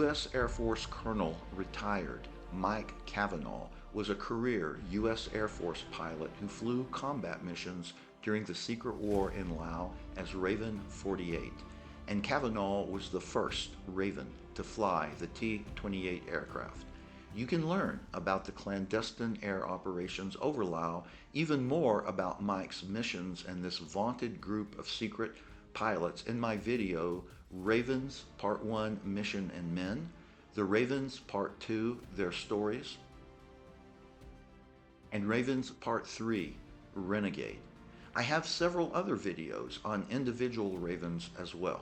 U.S. Air Force Colonel retired Mike Cavanaugh was a career U.S. Air Force pilot who flew combat missions during the secret war in Laos as Raven 48, and Cavanaugh was the first Raven to fly the T-28 aircraft. You can learn about the clandestine air operations over Laos, even more about Mike's missions and this vaunted group of secret pilots in my video, Ravens Part 1 Mission and Men, The Ravens Part 2 Their Stories, and Ravens Part 3 Renegade. I have several other videos on individual Ravens as well.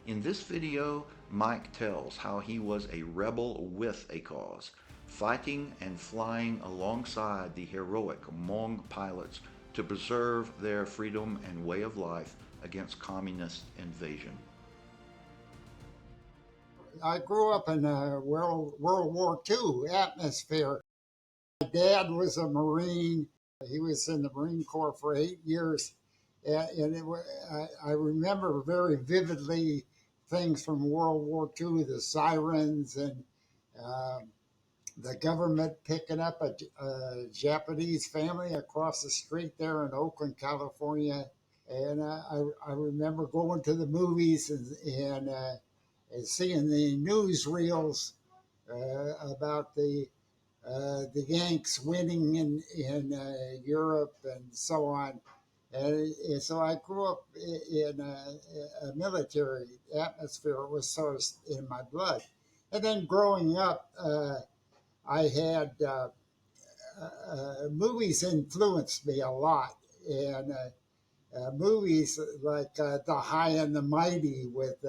In this video, Mike tells how he was a rebel with a cause, fighting and flying alongside the heroic Hmong pilots to preserve their freedom and way of life against communist invasion. I grew up in a World War II atmosphere. My dad was a Marine. He was in the Marine Corps for 8 years. And I remember very vividly things from World War II, the sirens and the government picking up a Japanese family across the street there in Oakland, California. And I remember going to the movies and seeing the newsreels about the Yanks winning in Europe and so on. And so I grew up in a military atmosphere. It was sort of in my blood. And then growing up, I had movies influenced me a lot. And movies like The High and the Mighty with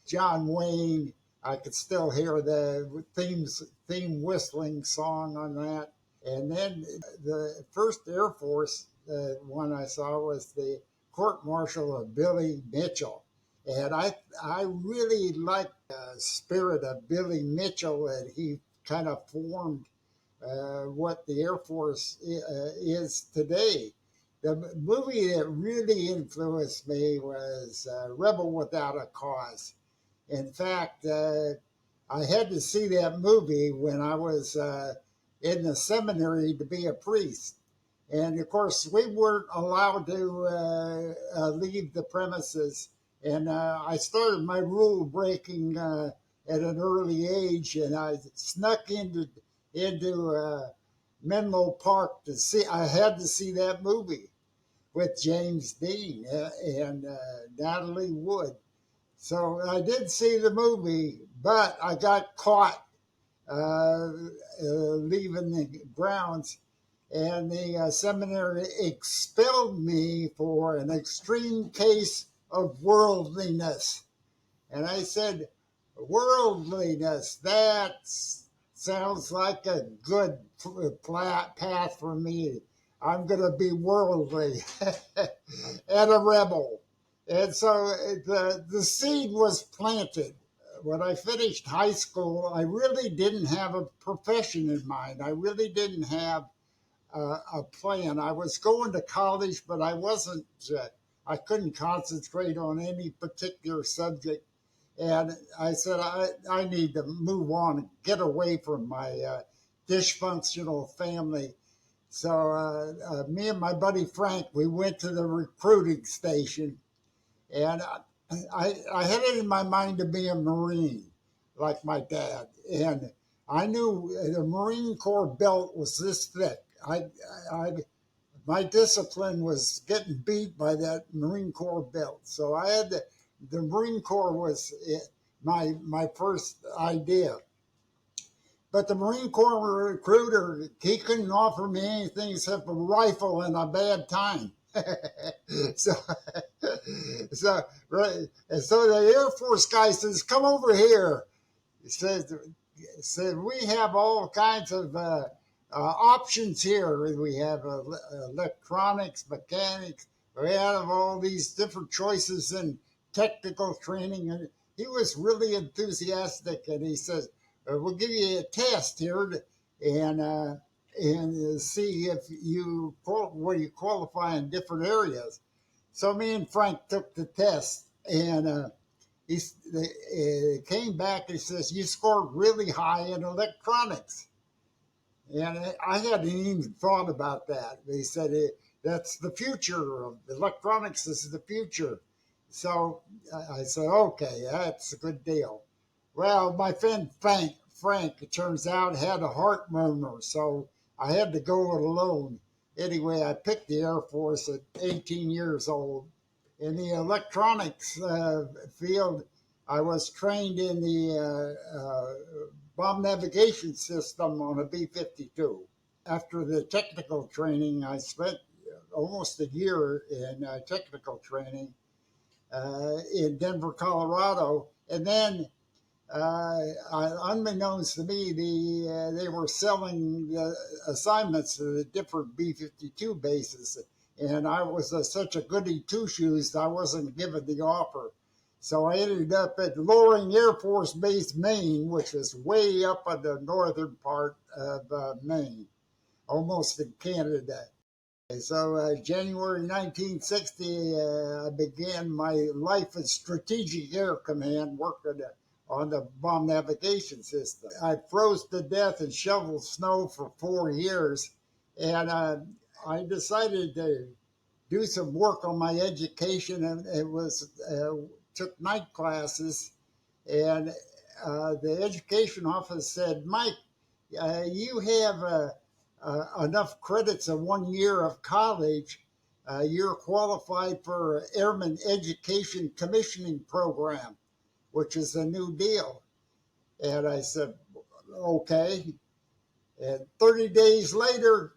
John Wayne. I could still hear the theme whistling song on that. And then the first Air Force one I saw was the court martial of Billy Mitchell. And I really liked the spirit of Billy Mitchell, and he kind of formed what the Air Force is today. The movie that really influenced me was Rebel Without a Cause. In fact, I had to see that movie when I was in the seminary to be a priest. And of course, we weren't allowed to leave the premises. And I started my rule breaking at an early age, and I snuck into Menlo Park to see. I had to see that movie with James Dean and Natalie Wood. So I did see the movie, but I got caught leaving the grounds, and the seminary expelled me for an extreme case of worldliness. And I said, worldliness, that sounds like a good path for me. I'm going to be worldly and a rebel. And so the seed was planted. When I finished high school, I really didn't have a profession in mind. I really didn't have a plan. I was going to college, but I couldn't concentrate on any particular subject. And I said, I need to move on and get away from my dysfunctional family. So me and my buddy Frank, we went to the recruiting station, and I had it in my mind to be a Marine, like my dad. And I knew the Marine Corps belt was this thick. My discipline was getting beat by that Marine Corps belt. So I had the Marine Corps was my first idea. But the Marine Corps recruiter, he couldn't offer me anything except a rifle and a bad time. so the Air Force guy says, come over here. He said, we have all kinds of options here. We have electronics, mechanics. We have all these different choices in technical training. And he was really enthusiastic, and he says, we'll give you a test here and see if you qualify in different areas. So me and Frank took the test, and He came back and says, "You scored really high in electronics." And I hadn't even thought about that. They said, "That's the future. Electronics is the future." So I said, "Okay, that's a good deal." Well, my friend Frank, it turns out, had a heart murmur, so I had to go it alone. Anyway, I picked the Air Force at 18 years old. In the electronics field, I was trained in the bomb navigation system on a B 52. After the technical training, I spent almost a year in technical training in Denver, Colorado. And then, unbeknownst to me, they were selling the assignments to the different B 52 bases. And I was such a goody two shoes, I wasn't given the offer. So I ended up at Loring Air Force Base, Maine, which is way up in the northern part of Maine, almost in Canada. So January 1960, I began my life as Strategic Air Command, working on the bomb navigation system. I froze to death and shoveled snow for 4 years, and I decided to do some work on my education, and it was took night classes, and the education office said, "Mike, you have enough credits of 1 year of college. You're qualified for Airman Education Commissioning Program, which is a new deal." And I said, "Okay." And 30 days later,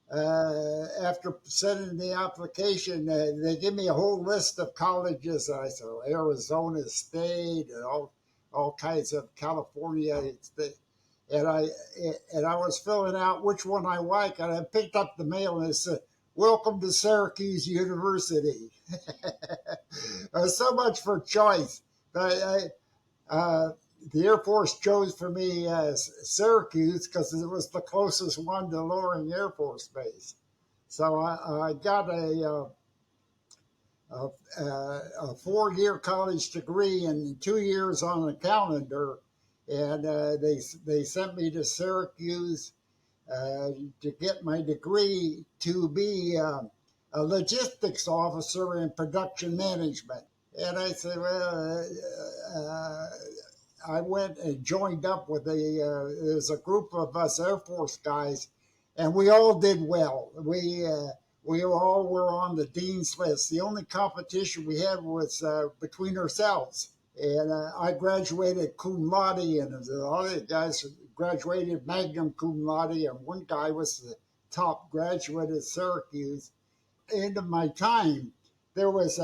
after sending the application, they give me a whole list of colleges. I said, Arizona State and all kinds of California State. And I was filling out which one I like, and I picked up the mail and it said, "Welcome to Syracuse University." So much for choice. But the Air Force chose for me Syracuse because it was the closest one to Loring Air Force Base. So I got a 4 year college degree and 2 years on the calendar, and they sent me to Syracuse to get my degree to be a logistics officer in production management. And I said, well, I went and joined up with there's a group of us Air Force guys, and we all did well. We all were on the dean's list. The only competition we had was between ourselves. And I graduated cum laude, and the other guys graduated magna cum laude, and one guy was the top graduate at Syracuse. End of my time, there was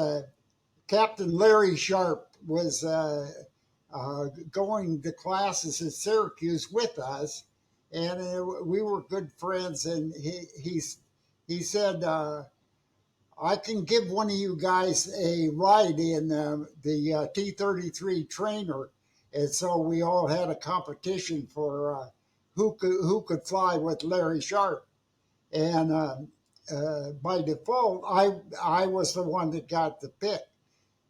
Captain Larry Sharp was going to classes at Syracuse with us, and we were good friends. And he said, "I can give one of you guys a ride in the T-33 trainer." And so we all had a competition for who could fly with Larry Sharp. And by default, I was the one that got the pick.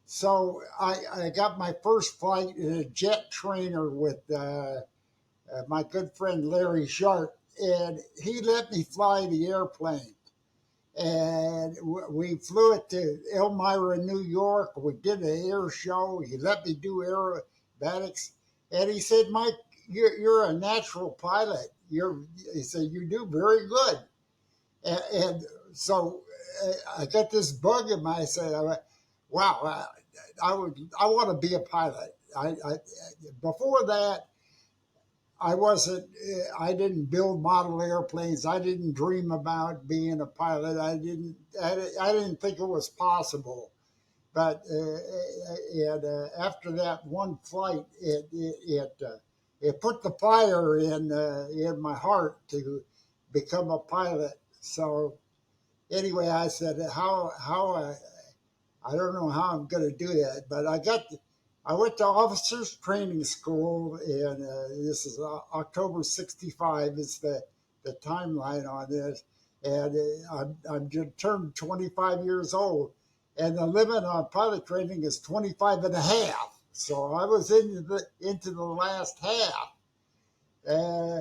So I got my first flight in a jet trainer with my good friend Larry Sharp, and he let me fly the airplane. And we flew it to Elmira, New York. We did an air show. He let me do aerobatics, and he said, "Mike, you're a natural pilot. He said, you do very good." And so I got this bug in my head. Wow, I want to be a pilot. Before that, I didn't build model airplanes. I didn't dream about being a pilot. I didn't think it was possible. But after that one flight, it put the fire in my heart to become a pilot. So anyway, I said, I don't know how I'm going to do that, but I went to officers training school, and this is October '65 is the timeline on this, and I'm just turned 25 years old, and the limit on pilot training is 25 and a half. So I was into the last half. Uh,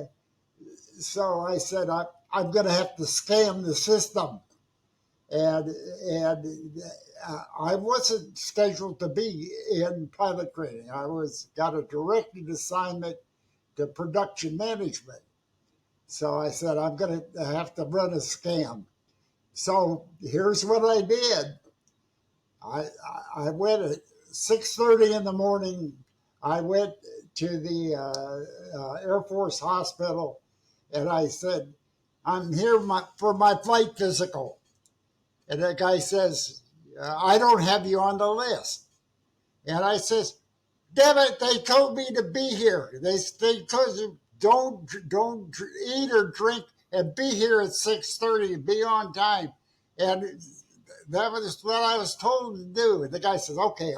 so I said, I'm going to have to scam the system. And I wasn't scheduled to be in pilot training. Got a directed assignment to production management. So I said, I'm going to have to run a scam. So here's what I did. I went at 6:30 in the morning. I went to the Air Force Hospital, and I said, I'm here for my flight physical. And the guy says, I don't have you on the list. And I says, damn it, they told me to be here. They told you don't eat or drink and be here at 6:30 and be on time. And that was what I was told to do. And the guy says, okay,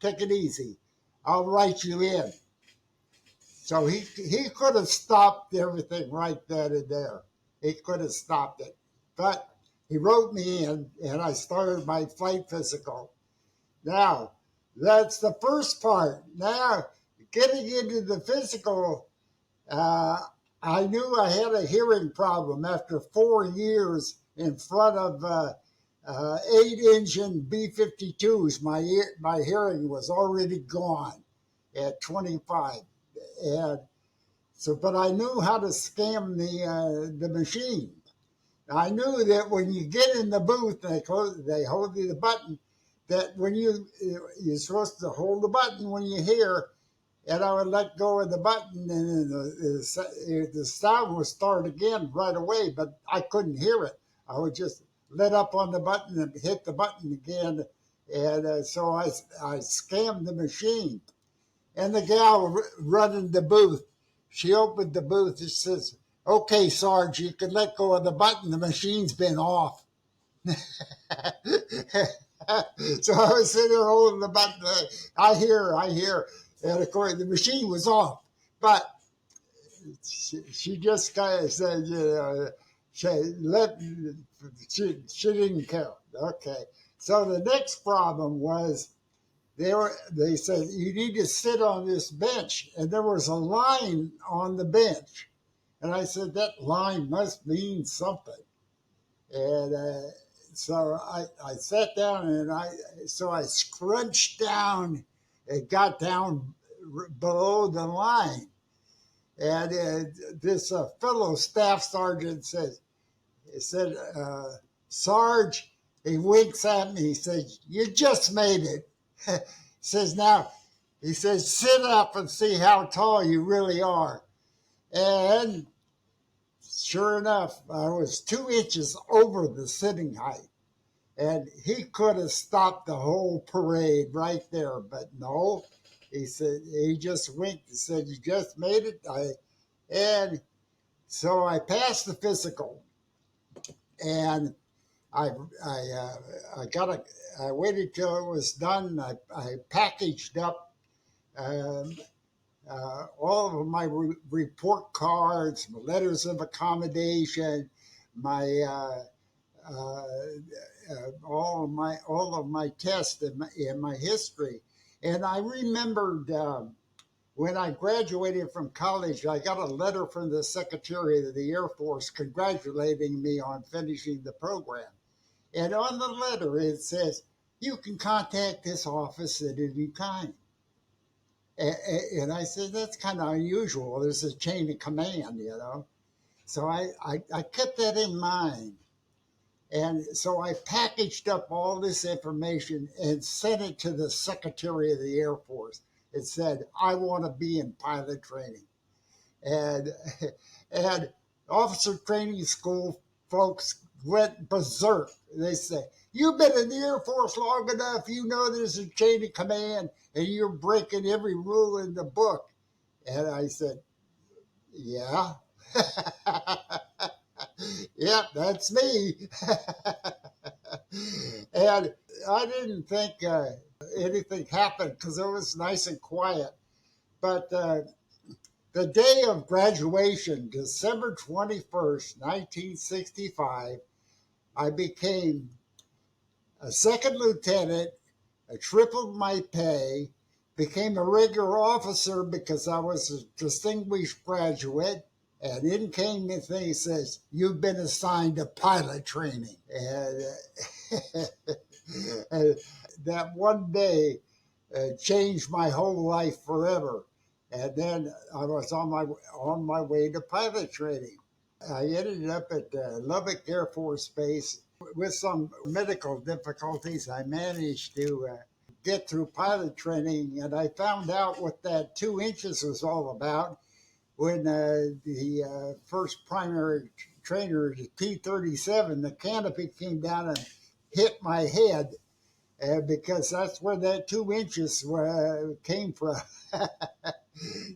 take it easy. I'll write you in. So he could have stopped everything right then and there. He could have stopped it. But he wrote me in, and I started my flight physical. Now, that's the first part. Now, getting into the physical, I knew I had a hearing problem after 4 years in front of 8-engine B-52s. My hearing was already gone at 25. And so, but I knew how to scam the machine. I knew that when you get in the booth, they hold you the button. That when you're supposed to hold the button when you hear, and I would let go of the button, and the sound would start again right away. But I couldn't hear it. I would just let up on the button and hit the button again, and so I scammed the machine. And the gal running the booth, she opened the booth and says, okay, Sarge, you can let go of the button. The machine's been off. So I was sitting there holding the button. I hear. And of course, the machine was off. But she just kind of said, she didn't care. Okay. So the next problem was, they said, you need to sit on this bench. And there was a line on the bench. And I said, that line must mean something. And so I sat down, and I scrunched down and got down below the line. And this fellow staff sergeant said, Sarge, he winks at me. He says, you just made it. Says, now, he says, sit up and see how tall you really are. And sure enough, I was 2 inches over the sitting height. And he could have stopped the whole parade right there. But no, he said, he just winked and said, you just made it. And so I passed the physical. And I waited till it was done. I packaged up all of my report cards, my letters of accommodation, my all of my tests and my history. And I remembered when I graduated from college, I got a letter from the Secretary of the Air Force congratulating me on finishing the program. And on the letter, it says, you can contact this office at any time. And I said, that's kind of unusual. There's a chain of command, So I kept that in mind. And so I packaged up all this information and sent it to the Secretary of the Air Force. It said, I want to be in pilot training. And officer training school folks went berserk. They say, you've been in the Air Force long enough. You know there's a chain of command and you're breaking every rule in the book. And I said, yeah. Yeah, that's me. And I didn't think anything happened because it was nice and quiet. But the day of graduation, December 21st, 1965, I became a second lieutenant, tripled my pay, became a regular officer because I was a distinguished graduate. And in came the thing that says, "You've been assigned to pilot training." And, and that one day changed my whole life forever. And then I was on my way to pilot training. I ended up at Lubbock Air Force Base with some medical difficulties. I managed to get through pilot training, and I found out what that 2 inches was all about when the first primary trainer, the P-37, the canopy came down and hit my head. Because that's where that 2 inches came from.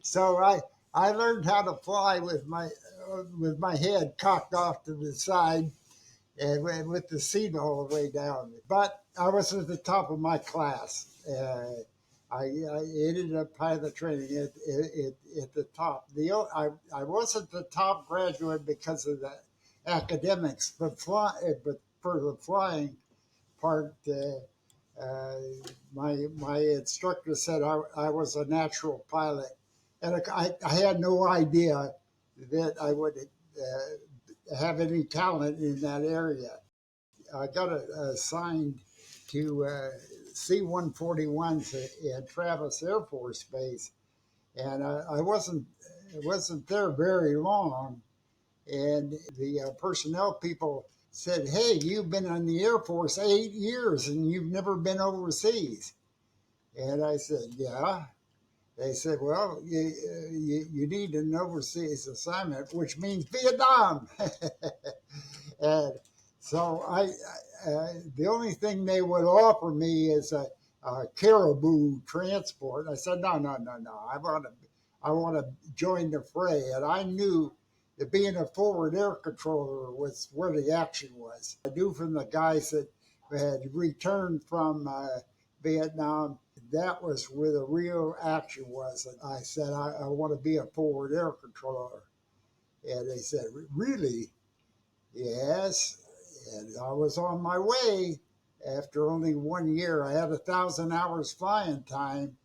So I learned how to fly with my head cocked off to the side and with the seat all the way down. But I was at the top of my class. I ended up pilot training at the top. I wasn't the top graduate because of the academics, but for the flying part, my instructor said I was a natural pilot, and I had no idea that I would have any talent in that area. I got assigned to C-141s at Travis Air Force Base, and I wasn't there very long. And the personnel people said, "Hey, you've been in the Air Force 8 years and you've never been overseas." And I said, "Yeah." They said, "Well, you need an overseas assignment, which means Vietnam." And so the only thing they would offer me is a caribou transport. I said, "No, no, no, no. I want to join the fray." And I knew that being a forward air controller was where the action was. I knew from the guys that had returned from Vietnam, that was where the real action was. And I said, I want to be a forward air controller. And they said, "Really?" "Yes." And I was on my way. After only 1 year, I had 1,000 hours flying time.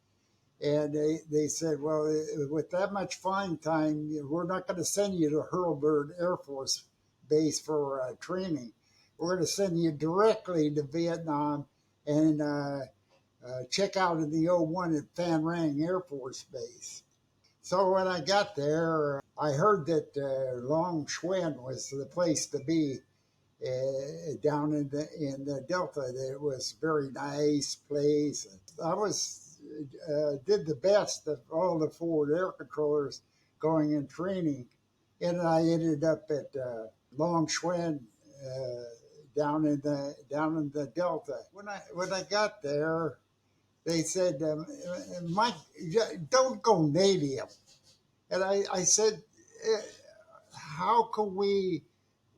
And they said, "Well, with that much flying time, we're not going to send you to Hurlburt Air Force Base for training. We're going to send you directly to Vietnam and check out in the '01 at Phan Rang Air Force Base." So when I got there, I heard that Long Xuan was the place to be down in the Delta. It was a very nice place. I did the best of all the forward air controllers going in training, and I ended up at Long Xuan down in the Delta. When I got there, they said, "Mike, don't go native." And I said, "How can we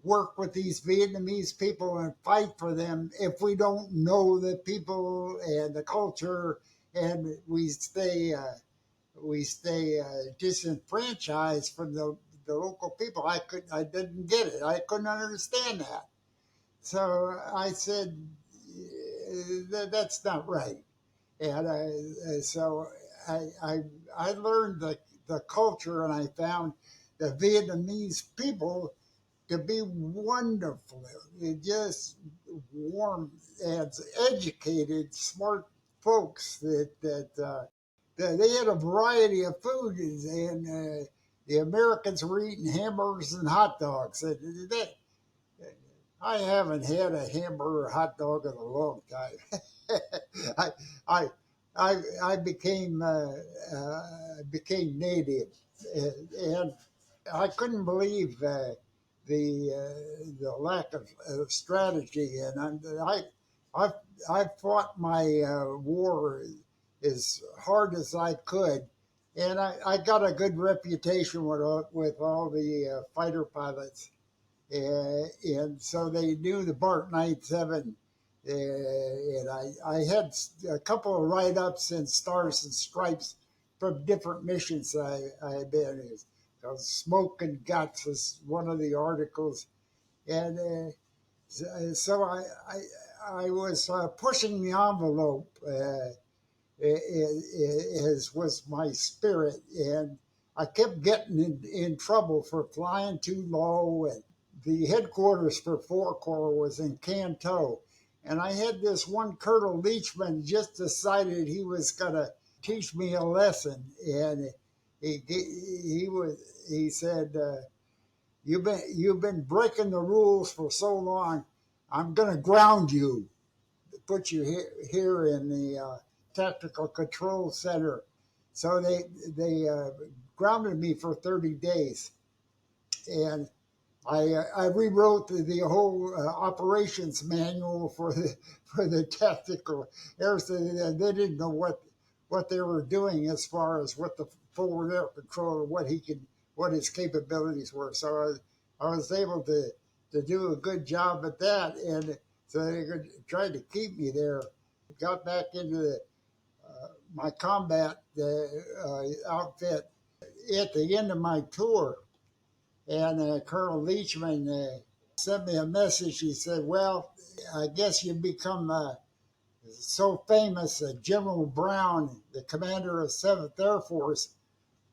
work with these Vietnamese people and fight for them if we don't know the people and the culture, and we stay disenfranchised from the local people?" I didn't get it. I couldn't understand that. So I said, "That's not right." And so I learned the culture, and I found the Vietnamese people to be wonderful, just warm and educated, smart folks. They had a variety of food, and the Americans were eating hamburgers and hot dogs. I haven't had a hamburger or hot dog in a long time. I, I, I became native, and I couldn't believe the lack of strategy, and I I fought my war as hard as I could, and I got a good reputation with all the fighter pilots, and so they knew the Bart 97. And I had a couple of write-ups and stars and stripes from different missions I had been in. Smoke and Guts is one of the articles. And so I was pushing the envelope, as was my spirit, and I kept getting in trouble for flying too low. And the headquarters for 4 Corps was in Canton, and I had this one Colonel Leachman just decided he was going to teach me a lesson, and he said, you've been breaking the rules for so long. I'm going to ground you, put you here in the tactical control center. So they grounded me for 30 days, and I rewrote the whole operations manual for the tactical air. They didn't know what they were doing as far as what the forward air controller, what his capabilities were. So I was able to do a good job at that, and so they tried to keep me there. Got back into my combat outfit at the end of my tour, and Colonel Leachman sent me a message. He said, well, I guess you become so famous that General Brown, the commander of 7th Air Force,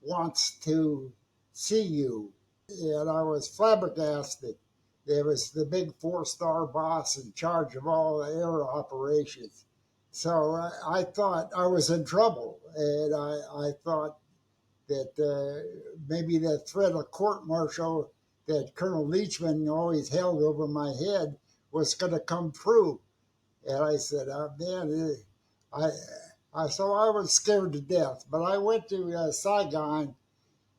wants to see you. And I was flabbergasted. There was the big 4-star boss in charge of all the air operations. So I thought I was in trouble, and I thought that maybe that threat of court-martial that Colonel Leachman always held over my head was going to come true. And I said, oh, man, so I was scared to death. But I went to Saigon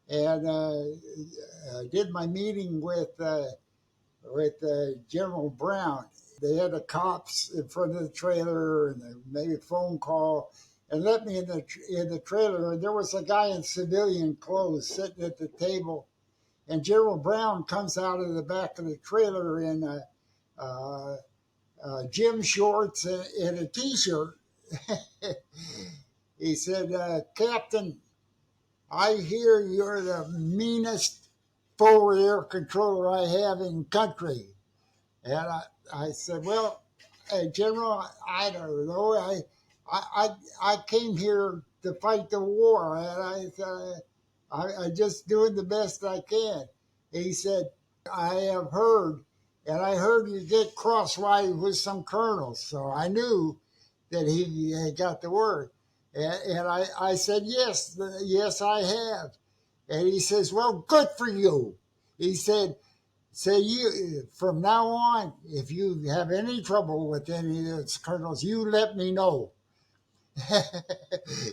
and did my meeting with General Brown. They had the cops in front of the trailer, and they made a phone call and let me in the trailer. And there was a guy in civilian clothes sitting at the table, and General Brown comes out of the back of the trailer in gym shorts and a T-shirt. He said, Captain, I hear you're the meanest forward air controller I have in country. And I said, well, General, I don't know. I came here to fight the war, and I just doing the best I can. He said, I have heard, and I heard you get crosswise with some colonels, so I knew that he got the word. And I said, yes, I have. And he says, well, good for you. He said, say you from now on, if you have any trouble with any of those colonels, you let me know.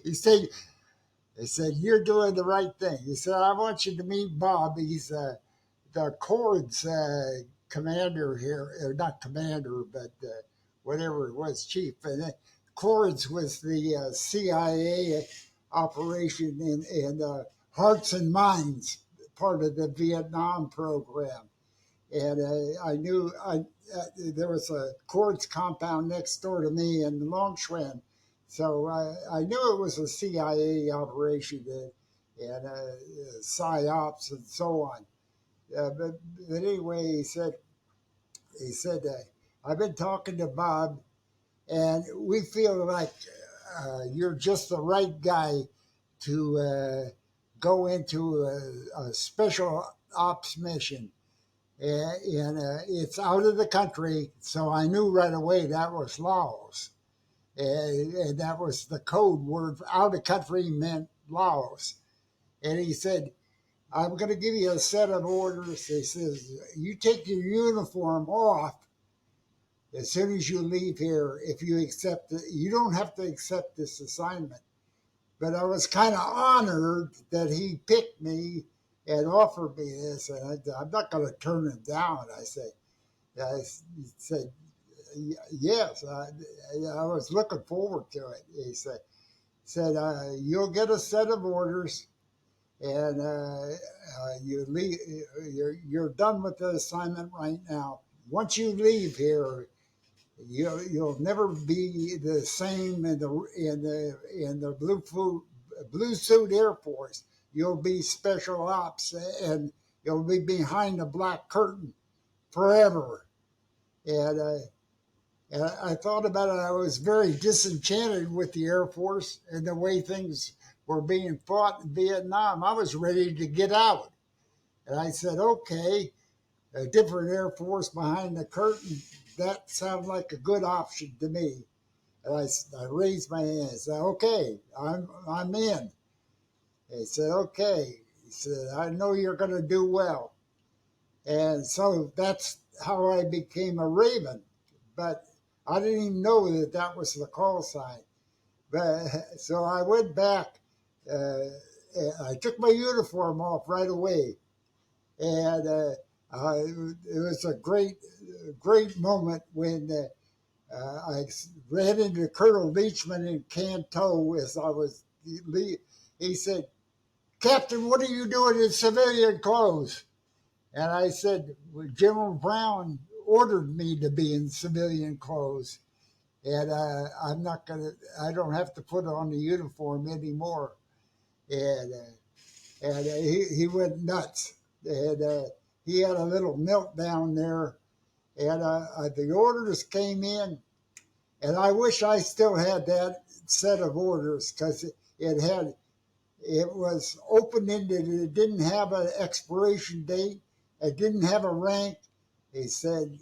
he said, you're doing the right thing. He said, I want you to meet Bob. He's the Cords commander here, or not commander, but whatever it was, chief. And Cords was the CIA operation in Hearts and Minds, part of the Vietnam program. And I knew there was a Cords compound next door to me in Long Xuan. So I knew it was a CIA operation and PSYOPs and so on. But anyway, he said, I've been talking to Bob, and we feel like you're just the right guy to go into a special ops mission. And it's out of the country, so I knew right away that was Laos. And that was the code word. Out of country meant Laos. And he said, I'm going to give you a set of orders. He says, you take your uniform off as soon as you leave here. If you accept it, you don't have to accept this assignment. But I was kind of honored that he picked me and offered me this, and I'm not going to turn him down. I said, yes. I was looking forward to it. He said you'll get a set of orders, and you leave. You're done with the assignment right now. Once you leave here, you'll never be the same in the blue suit Air Force. You'll be special ops, and you'll be behind the black curtain forever. And And I thought about it. I was very disenchanted with the Air Force and the way things were being fought in Vietnam. I was ready to get out. And I said, okay, a different Air Force behind the curtain, that sounded like a good option to me. And I raised my hand and said, okay, I'm in. He said, okay. He said, I know you're going to do well. And so that's how I became a Raven. But I didn't even know that that was the call sign. But so I went back. I took my uniform off right away, and it was a great moment when I ran into Colonel Leachman in Canton as I was. He said, "Captain, what are you doing in civilian clothes?" And I said, well, General Brown ordered me to be in civilian clothes. And I don't have to put on the uniform anymore. And, he went nuts. And he had a little meltdown there. And the orders came in. And I wish I still had that set of orders because it was open-ended. It didn't have an expiration date. It didn't have a rank. He said,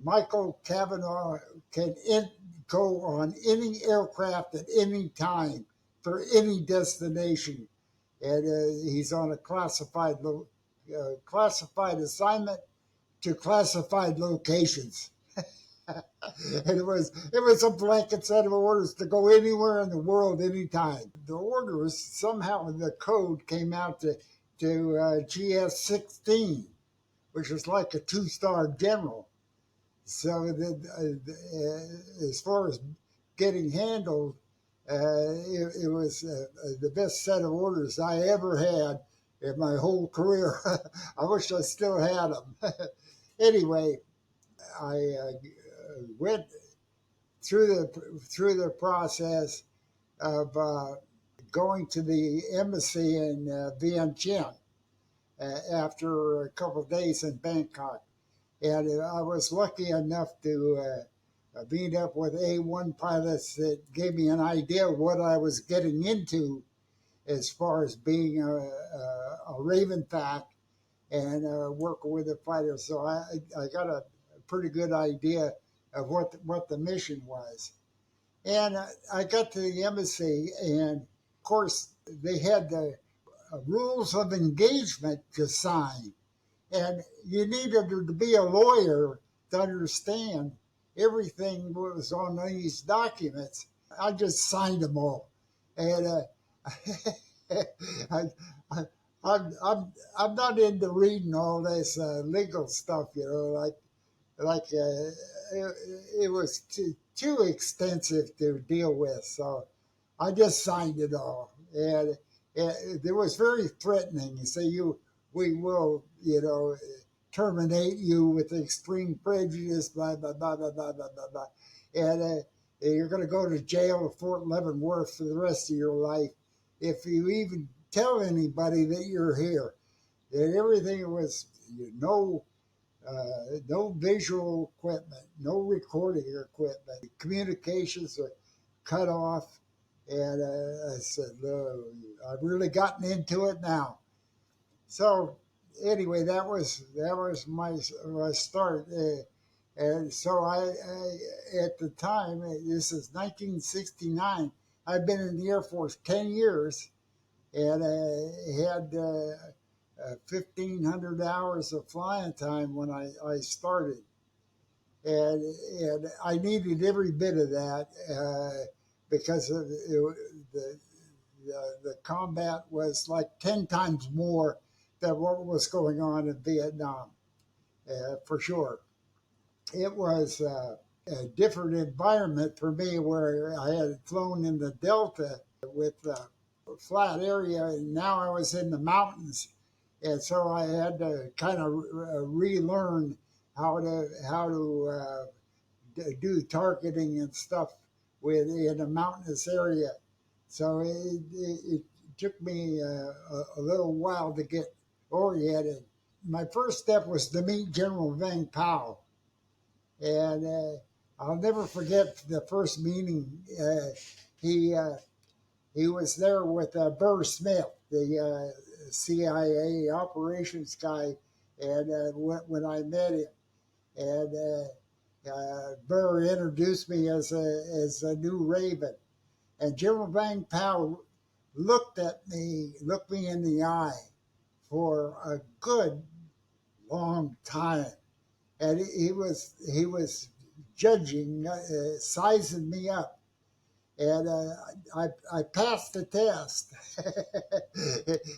Michael Cavanaugh can go on any aircraft at any time for any destination. And he's on a classified assignment to classified locations. And it was a blanket set of orders to go anywhere in the world anytime. The orders, somehow the code came out to GS-16, which was like a two-star general. So as far as getting handled, it was the best set of orders I ever had in my whole career. I wish I still had them. Anyway, I went through the process of going to the embassy in Vientiane after a couple of days in Bangkok. And I was lucky enough to meet up with A1 pilots that gave me an idea of what I was getting into as far as being a Raven Pack and working with the fighters. So I got a pretty good idea of what the mission was. And I got to the embassy, and of course, they had the rules of engagement to sign. And you needed to be a lawyer to understand everything that was on these documents. I just signed them all. And I, I, I'm not into reading all this legal stuff, it was too extensive to deal with. So I just signed it all. And it was very threatening. You say, we will, terminate you with extreme prejudice, blah, blah, blah, blah, blah, blah, blah, blah. And you're going to go to jail at Fort Leavenworth for the rest of your life if you even tell anybody that you're here. And everything was, no visual equipment, no recording equipment. Communications were cut off. And I said, no, I've really gotten into it now. So anyway, that was my start. And so I at the time, this is 1969, I've been in the Air Force 10 years, and I had 1,500 hours of flying time when I started. And I needed every bit of that because of the combat was like 10 times more than what was going on in Vietnam, for sure. It was a different environment for me where I had flown in the Delta with a flat area, and now I was in the mountains. And so I had to kind of relearn how to do targeting and stuff in a mountainous area. So it took me a little while to get oriented. My first step was to meet General Vang Pao. And I'll never forget the first meeting. He he was there with Burr Smith, the CIA operations guy, and when I met him, and Burr introduced me as a new Raven, and General Vang Pao looked me in the eye for a good long time, and he was judging, sizing me up, and I passed the test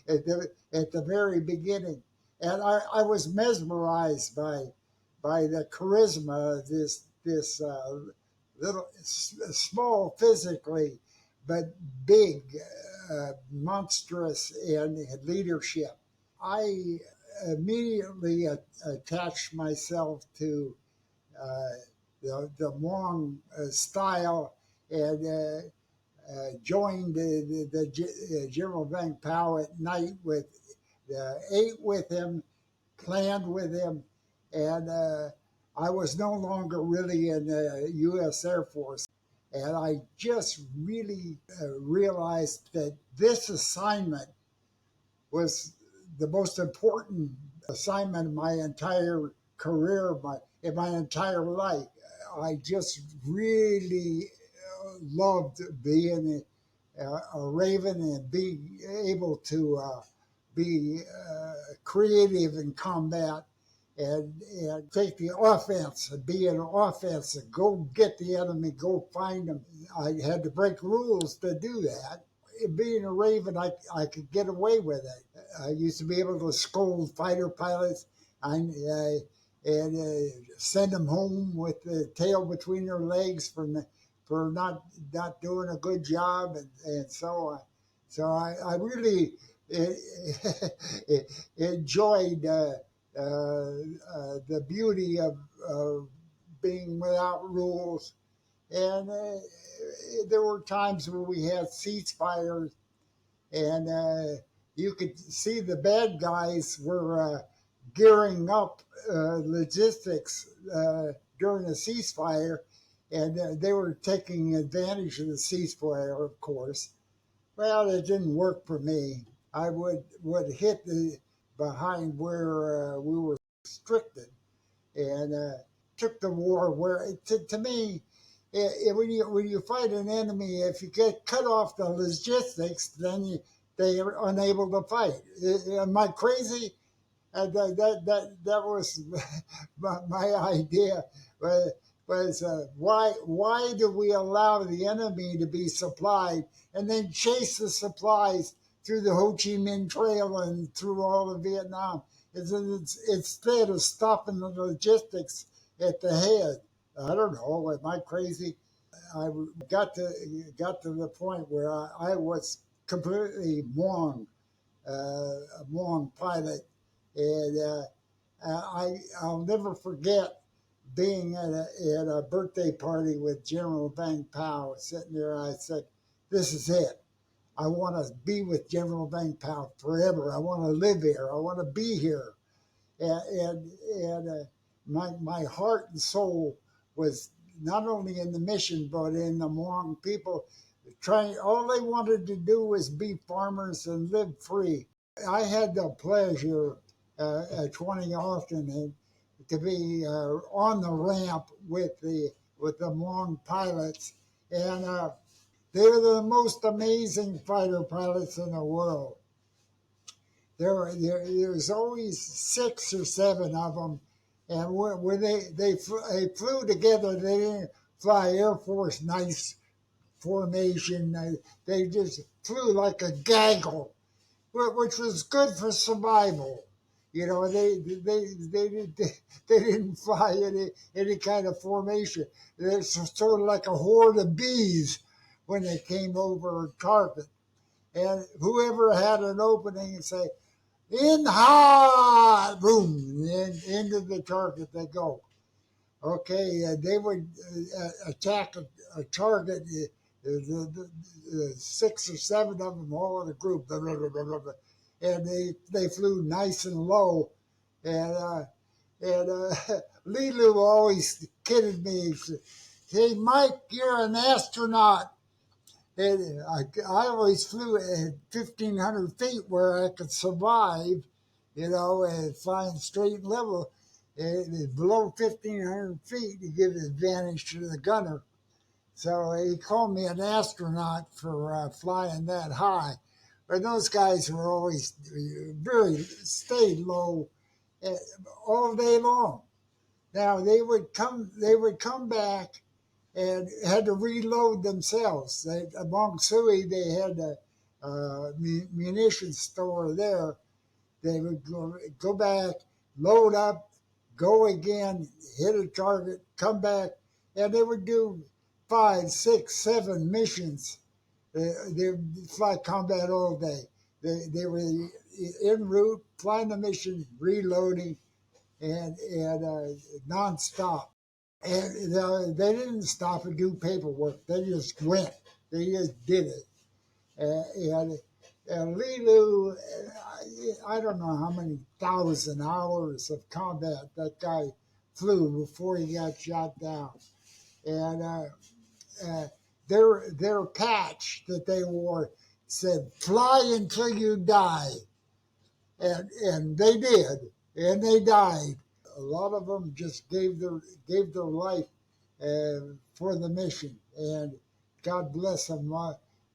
at the very beginning, and I was mesmerized by the charisma of this little small physically, but big, monstrous in leadership. I immediately attached myself to the Hmong style, and joined the General Vang Pao at night, ate with him, planned with him, and I was no longer really in the U.S. Air Force. And I just really realized that this assignment was the most important assignment of my entire career, in my entire life. I just really loved being a Raven and being able to be creative in combat, and take the offense and be an offense and go get the enemy, go find them. I had to break rules to do that. Being a Raven, I could get away with it. I used to be able to scold fighter pilots and send them home with the tail between their legs for not doing a good job, and so on. So I really enjoyed the beauty of being without rules. And there were times where we had ceasefires, and you could see the bad guys were gearing up logistics during the ceasefire, and they were taking advantage of the ceasefire, of course. Well, it didn't work for me. I would hit behind where we were restricted, and took the war where, to me, when you fight an enemy, if you get cut off the logistics, then they are unable to fight. Am I crazy? That was my idea. Was why do we allow the enemy to be supplied and then chase the supplies through the Ho Chi Minh Trail and through all of Vietnam? Instead of stopping the logistics at the head. I don't know. Am I crazy? I got to the point where I was completely Hmong, a Hmong pilot, and I'll never forget being at a birthday party with General Vang Pao, sitting there. I said, "This is it. I want to be with General Vang Pao forever. I want to live here. I want to be here." And my heart and soul was not only in the mission, but in the Hmong people. All they wanted to do was be farmers and live free. I had the pleasure at 20 Austin to be on the ramp with the Hmong pilots, and they were the most amazing fighter pilots in the world. There's always 6 or 7 of them, and when they flew together, they didn't fly Air Force nice formation. They just flew like a gaggle, which was good for survival. You know, they didn't fly any kind of formation. They're sort of like a horde of bees when they came over a target. And whoever had an opening and say, "In hot," boom, into the target they go. Okay, they would attack a target, the 6 or 7 of them all in a group, blah, blah, blah, blah, blah, and they flew nice and low. And Lilu always kidded me. Hey, Mike, you're an astronaut. And I always flew at 1,500 feet where I could survive, and flying straight and level. Below 1,500 feet, you give advantage to the gunner. So he called me an astronaut for flying that high. But those guys were always very stayed low all day long. Now they would come back and had to reload themselves. At Mong Sui, they had a munitions store there. They would go back, load up, go again, hit a target, come back, and they would do 5, 6, 7 missions. They would fly combat all day. They were en route, flying the mission, reloading, and nonstop. And they didn't stop and do paperwork. They just went. They just did it. And Lilu, I don't know how many thousand hours of combat that guy flew before he got shot down. And their patch that they wore said, "Fly until you die." And they did. And they died. A lot of them just gave their life for the mission, and God bless them.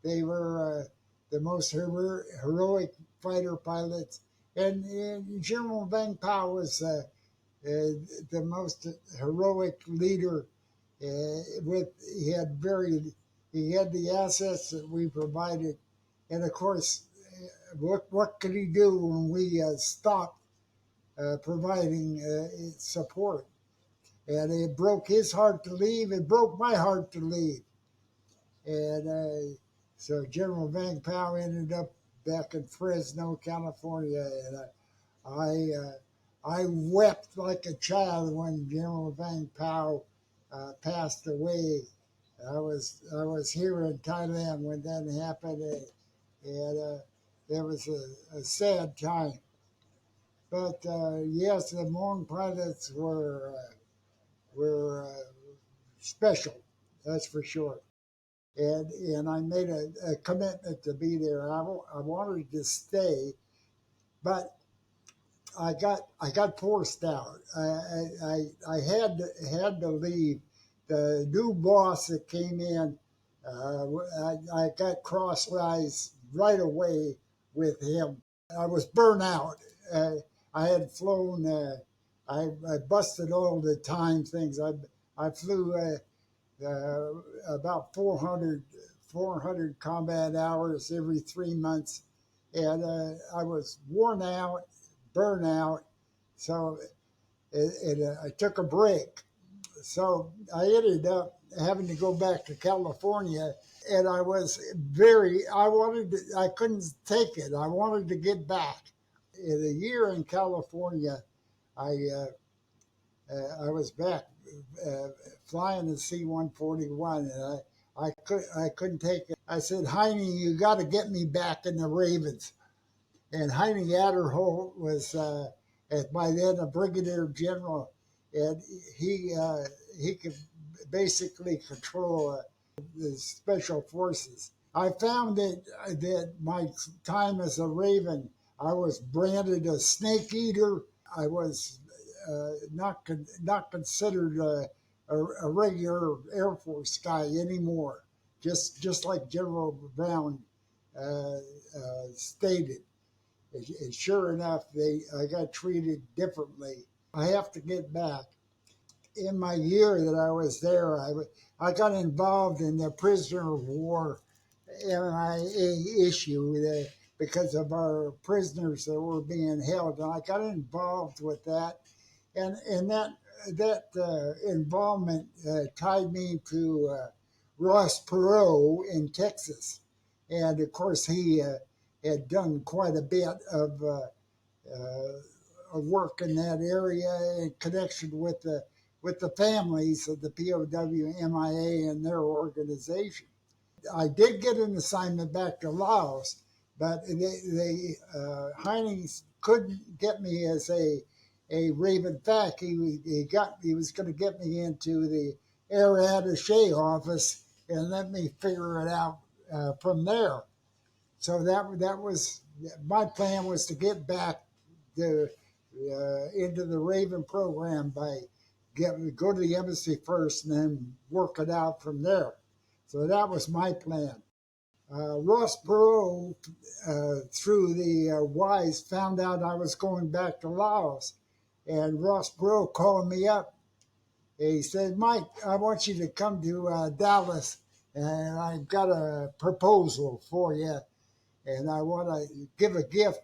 They were the most heroic fighter pilots, and General Vang Pao was the most heroic leader. He had the assets that we provided, and of course, what could he do when we stopped providing support? And it broke his heart to leave. It broke my heart to leave. And so General Vang Pao ended up back in Fresno, California, and I wept like a child when General Vang Pao passed away. I was here in Thailand when that happened, and it was a sad time. But yes, the Hmong pilots were special, that's for sure. And I made a commitment to be there. I wanted to stay, but I got forced out. I had to leave. The new boss that came in, I got crosswise right away with him. I was burnt out. I had flown. I busted all the time things. I flew about 400 combat hours every 3 months, and I was worn out, burnt out. So I took a break. So I ended up having to go back to California, and I couldn't take it. I wanted to get back. In a year in California, I I was back flying the C-141, and I couldn't take it. I said, Heine, you got to get me back in the Ravens. And Heine Adderholt was by then a brigadier general, and he could basically control the special forces. I found that my time as a Raven, I was branded a snake eater. I was not considered a regular Air Force guy anymore. Just like General Brown stated. And sure enough, I got treated differently. I have to get back. In my year that I was there, I got involved in the prisoner of war MIA issue because of our prisoners that were being held, and I got involved with that, and that involvement tied me to Ross Perot in Texas, and of course he had done quite a bit of work in that area in connection with the families of the POW MIA and their organization. I did get an assignment back to Laos, but Heinz couldn't get me as a Raven Fac. He was going to get me into air attaché office and let me figure it out from there. So that was my plan, was to get back to, into the Raven program by go to the embassy first and then work it out from there. So that was my plan. Ross Perot, through the Wise, found out I was going back to Laos, and Ross Perot called me up. He said, "Mike, I want you to come to Dallas, and I've got a proposal for you, and I want to give a gift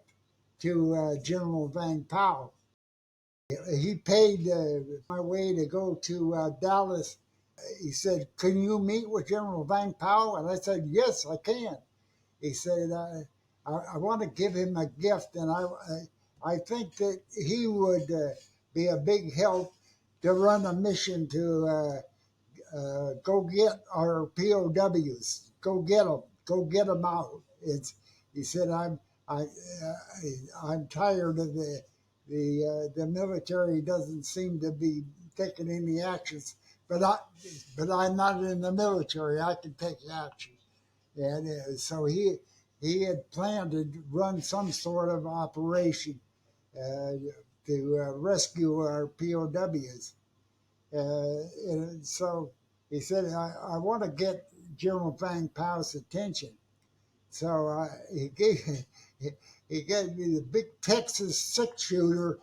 to General Vang Pao." He paid my way to go to Dallas. He said, "Can you meet with General Vang Pao?" And I said, "Yes, I can." He said, I want to give him a gift, and I think that he would be a big help to run a mission to go get our POWs, go get them out. He said, I, I'm tired of the military doesn't seem to be taking any actions, but I'm not in the military. I can take action. And so he had planned to run some sort of operation uh, to rescue our POWs. And so he said, I want to get General Vang Pao's attention. So he gave me the big Texas six-shooter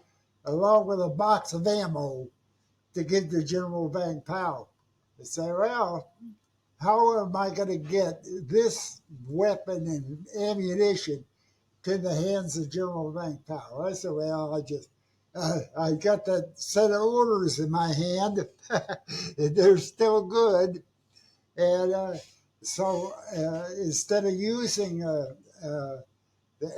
along with a box of ammo to give to General Vang Pao. I said, well, how am I going to get this weapon and ammunition to the hands of General Vang Pao? I said, well, I got that set of orders in my hand. They're still good. And so instead of using the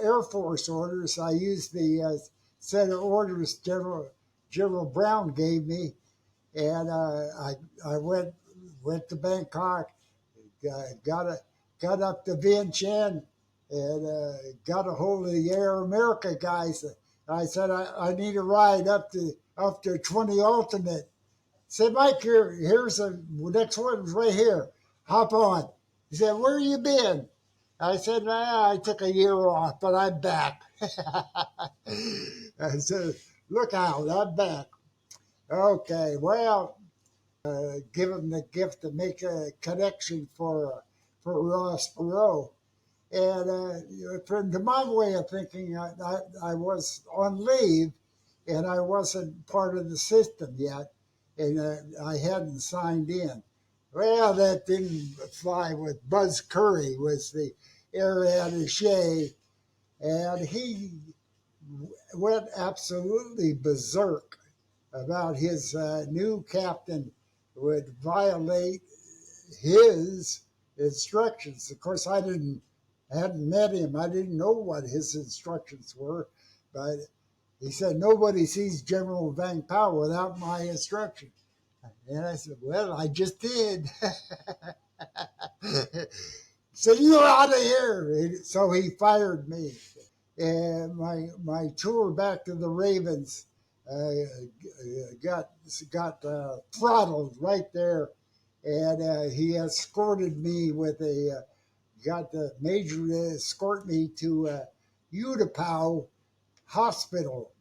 Air Force orders, I used the set of orders General Brown gave me. And I went to Bangkok, got got up to Vientiane, and got a hold of the Air America guys. I said, I need a ride up to 20 Ultimate. Said, Mike, here's the next one's right here. Hop on. He said, where you been? I said, I took a year off, but I'm back. I said, look out, I'm back. Okay, well, give him the gift to make a connection for Ross Perot. And from to my way of thinking, I was on leave, and I wasn't part of the system yet, and I hadn't signed in. Well, that didn't fly with Buzz Curry, was the air attaché, and he went absolutely berserk about his new captain would violate his instructions. Of course, hadn't met him. I didn't know what his instructions were, but he said nobody sees General Vang Pao without my instruction. And I said, well, I just did. So you're out of here. So he fired me. And my tour back to the Ravens uh, got throttled right there, and he escorted me with got the major to escort me to Utapao Hospital,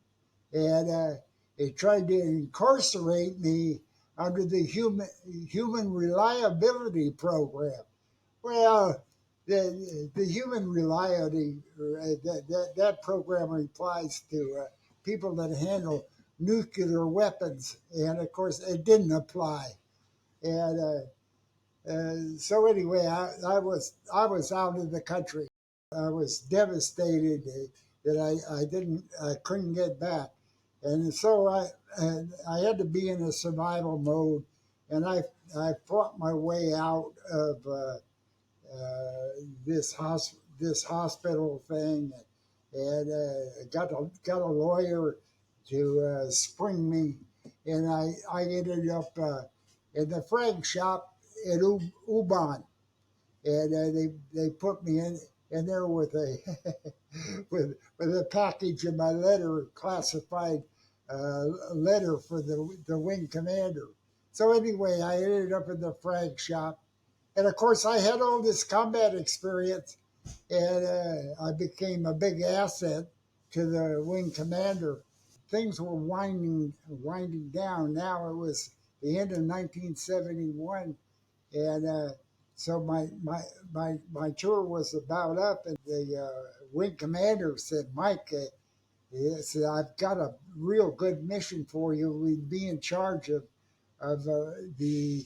and he tried to incarcerate me under the human reliability program. Well, the human reliability that program applies to people that handle nuclear weapons, and of course it didn't apply. And so anyway, I was out of the country. I was devastated that I couldn't get back, and so I had to be in a survival mode, and I fought my way out of this hospital thing, and got a lawyer to spring me, and I ended up in the frag shop in Ubon, and they put me in there with a with a package of my letter, classified letter for the wing commander. So anyway, I ended up in the frag shop. And of course, I had all this combat experience, and I became a big asset to the wing commander. Things were winding down. Now it was the end of 1971, and so my tour was about up, and the wing commander said, "Mike, he said, I've got a real good mission for you. We'd be in charge of the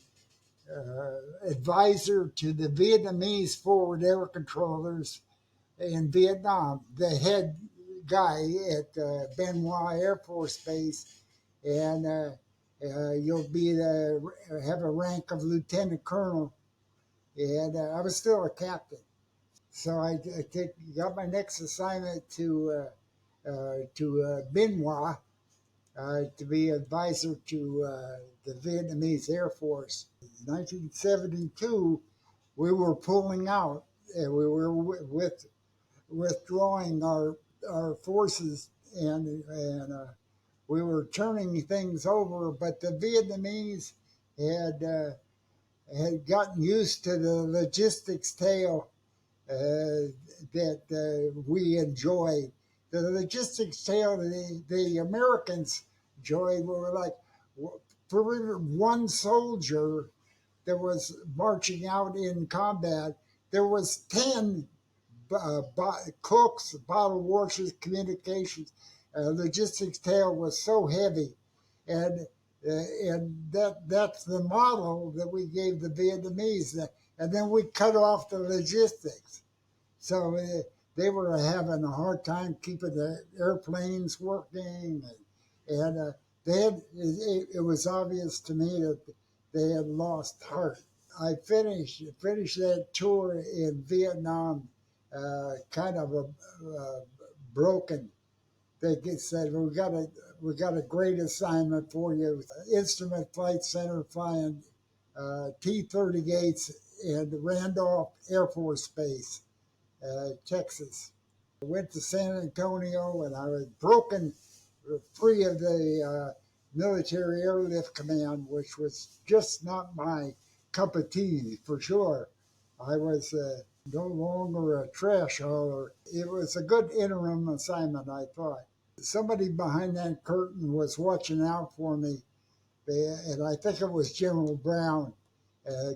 advisor to the Vietnamese forward air controllers in Vietnam, the head guy at Ben Hoa Air Force Base, and you'll be have a rank of lieutenant colonel." And I was still a captain, so I got my next assignment to Ben Hoa to be advisor to the Vietnamese Air Force. In 1972, we were pulling out, and we were withdrawing our forces, and we were turning things over. But the Vietnamese had gotten used to the logistics tail that we enjoyed. The logistics tail the Americans enjoyed were like, for one soldier that was marching out in combat, there was 10 cooks, bottle washers, communications. Logistics tail was so heavy, and that's the model that we gave the Vietnamese. And then we cut off the logistics, so they were having a hard time keeping the airplanes working, and they had. It was obvious to me that they had lost heart. I finished that tour in Vietnam, kind of broken. They said, we got a great assignment for you. Instrument Flight Center flying T-38s in Randolph Air Force Base, Texas. I went to San Antonio, and I was broken free of the Military Airlift Command, which was just not my cup of tea for sure. I was no longer a trash hauler. It was a good interim assignment, I thought. Somebody behind that curtain was watching out for me, and I think it was General Brown.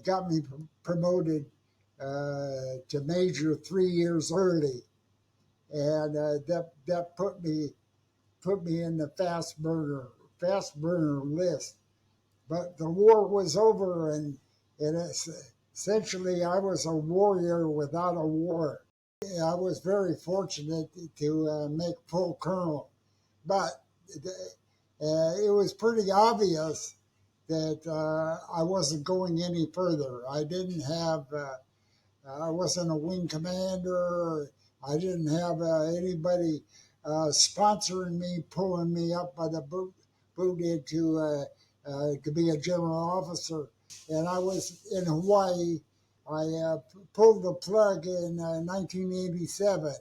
Got me promoted to major 3 years early, and that put me in the fast burner list. But the war was over, and essentially I was a warrior without a war. I was very fortunate to make full colonel, but it was pretty obvious that I wasn't going any further. I wasn't a wing commander. I didn't have anybody sponsoring me, pulling me up by the boot to be a general officer. And I was in Hawaii. I pulled the plug in 1987.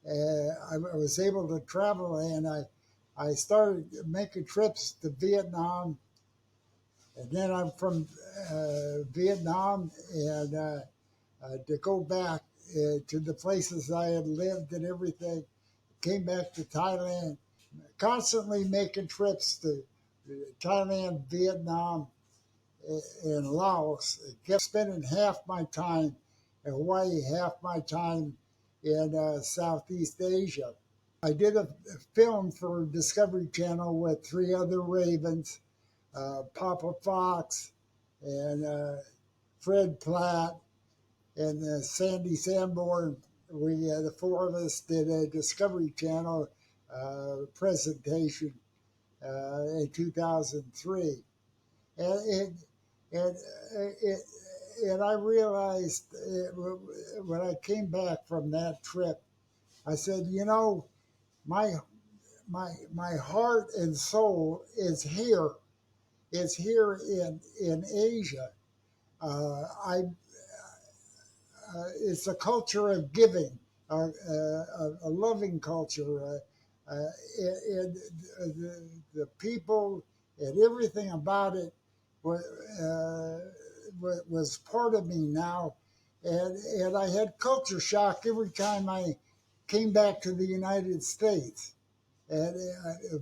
I was able to travel, and I started making trips to Vietnam. And then I'm from Vietnam, and to go back to the places I had lived and everything. Came back to Thailand, constantly making trips to Thailand, Vietnam, and Laos. I kept spending half my time in Hawaii, half my time in Southeast Asia. I did a film for Discovery Channel with three other Ravens, Papa Fox, and Fred Platt, and Sandy Sanborn. The four of us did a Discovery Channel presentation in 2003, and and it, and I realized when I came back from that trip, I said, my my heart and soul is here. It's here in Asia. I It's a culture of giving, a loving culture, and the people and everything about it was part of me now, and I had culture shock every time I came back to the United States, and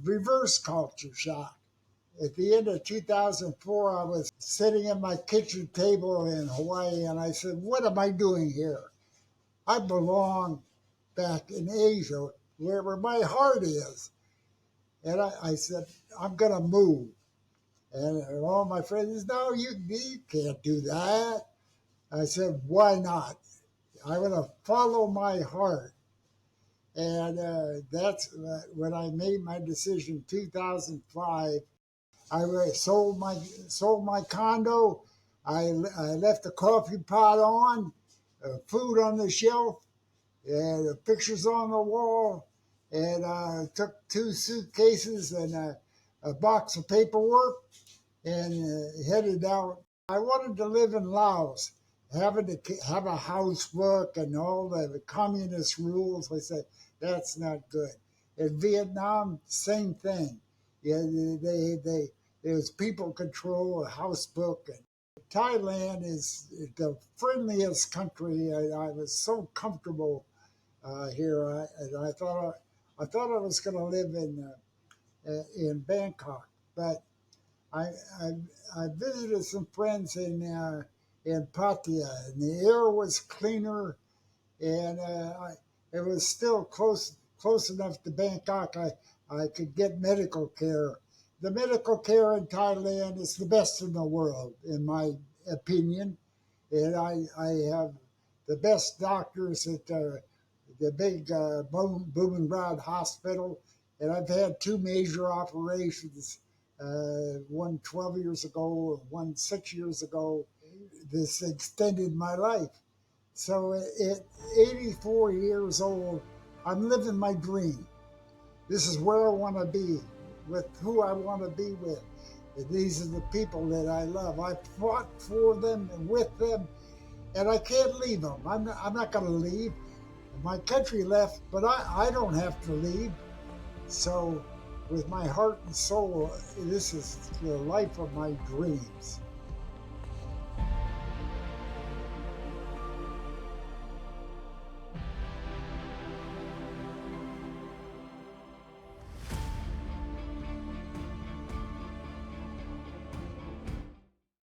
reverse culture shock. At the end of 2004, I was sitting at my kitchen table in Hawaii, and I said, "What am I doing here? I belong back in Asia, wherever my heart is." And I said, "I'm going to move." And all my friends said, "No, you can't do that." I said, "Why not? I'm going to follow my heart." And that's when I made my decision in 2005. I sold my condo. I left the coffee pot on, food on the shelf, and pictures on the wall, and took 2 suitcases and a box of paperwork and headed out. I wanted to live in Laos, having to have a house book and all the communist rules. I said, that's not good. In Vietnam, same thing. Yeah, there's people control, a house book. And Thailand is the friendliest country. I was so comfortable here, and I thought I was going to live in Bangkok, but I, I, I visited some friends in Pattaya, and the air was cleaner, and it was still close enough to Bangkok. I could get medical care. The medical care in Thailand is the best in the world, in my opinion, and I have the best doctors at the big Blumengrad Hospital, and I've had 2 major operations, one 12 years ago, one 6 years ago. This extended my life. So at 84 years old, I'm living my dream. This is where I want to be, with who I want to be with. And these are the people that I love. I fought for them and with them, and I can't leave them. I'm not going to leave. My country left, but I don't have to leave. So, with my heart and soul, this is the life of my dreams.